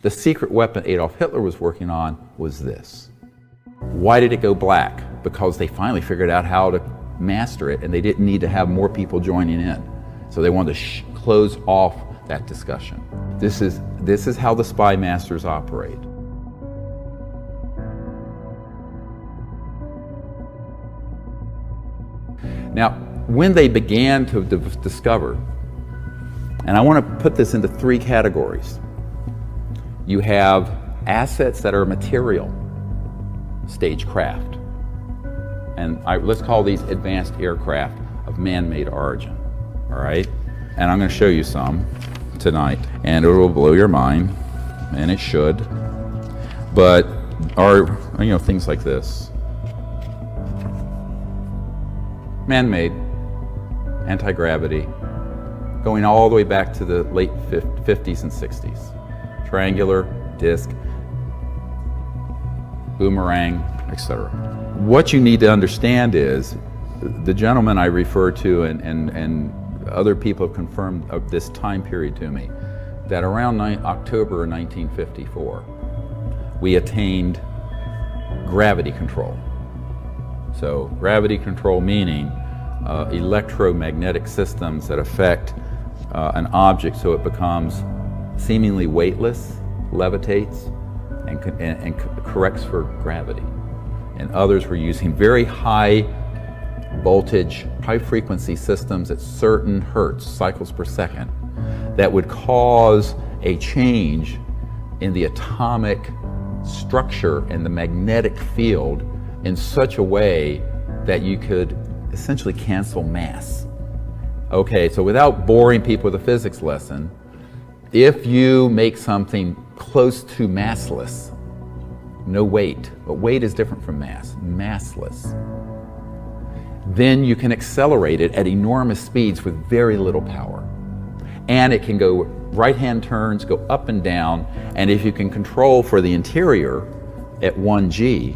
The secret weapon Adolf Hitler was working on was this. Why did it go black? Because they finally figured out how to master it, and they didn't need to have more people joining in. So they wanted to close off that discussion. This is how the spy masters operate. Now, when they began to discover, and I want to put this into three categories. You have assets that are material, stagecraft, and let's call these advanced aircraft of man-made origin, all right? And I'm going to show you some tonight, and it will blow your mind, and it should, but things like this. Man-made, anti-gravity, going all the way back to the late 50s and 60s. Triangular, disc, boomerang, etc. What you need to understand is, the gentleman I refer to and other people have confirmed of this time period to me, that around October 1954, we attained gravity control. So gravity control meaning electromagnetic systems that affect an object so it becomes seemingly weightless, levitates, and corrects for gravity. And others were using very high voltage, high frequency systems at certain hertz, cycles per second, that would cause a change in the atomic structure and the magnetic field in such a way that you could essentially cancel mass. Okay, so without boring people with a physics lesson, if you make something close to massless, no weight, but weight is different from mass, massless, then you can accelerate it at enormous speeds with very little power. And it can go right-hand turns, go up and down, and if you can control for the interior at 1G,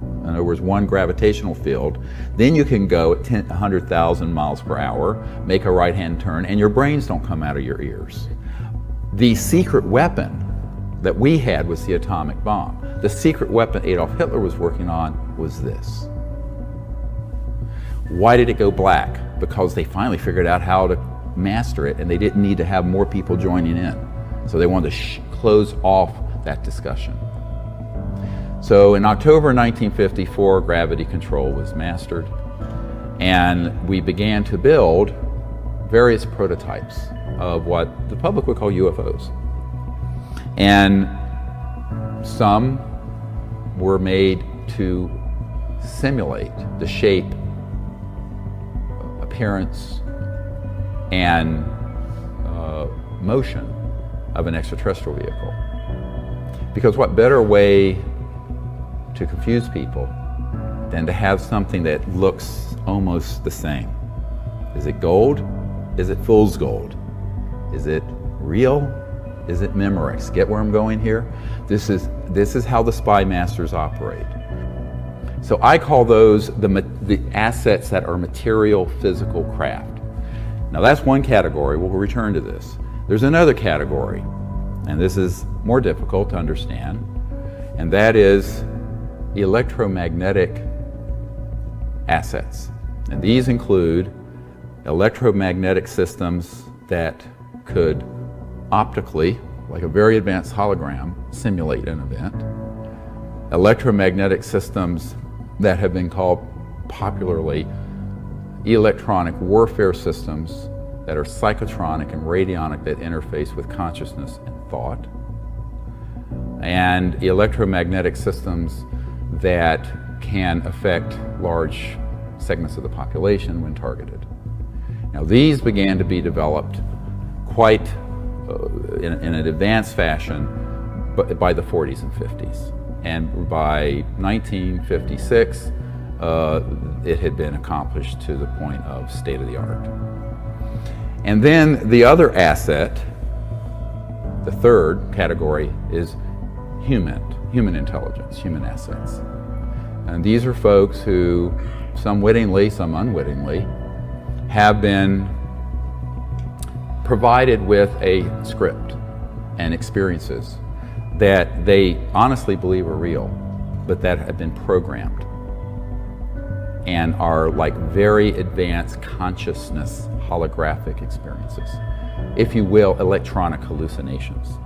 in other words, one gravitational field, then you can go at 100,000 miles per hour, make a right-hand turn, and your brains don't come out of your ears. The secret weapon that we had was the atomic bomb. The secret weapon Adolf Hitler was working on was this. Why did it go black? Because they finally figured out how to master it, and they didn't need to have more people joining in. So they wanted to close off that discussion. So in October 1954, gravity control was mastered, and we began to build various prototypes of what the public would call UFOs. And some were made to simulate the shape, appearance, and motion of an extraterrestrial vehicle. Because what better way to confuse people than to have something that looks almost the same? Is it gold? Is it fool's gold? Is it real? Is it Memorex? Get where I'm going here? This is how the spy masters operate. So I call those the assets that are material physical craft. Now that's one category. We'll return to this. There's another category, and this is more difficult to understand, and that is electromagnetic assets. And these include electromagnetic systems that could optically, like a very advanced hologram, simulate an event. Electromagnetic systems that have been called popularly electronic warfare systems that are psychotronic and radionic, that interface with consciousness and thought. And electromagnetic systems that can affect large segments of the population when targeted. Now these began to be developed quite in an advanced fashion by the 40s and 50s. And by 1956, it had been accomplished to the point of state-of-the-art. And then the other asset, the third category, is human intelligence, human assets. And these are folks who, some wittingly, some unwittingly, have been provided with a script and experiences that they honestly believe are real, but that have been programmed and are like very advanced consciousness holographic experiences. If you will, electronic hallucinations.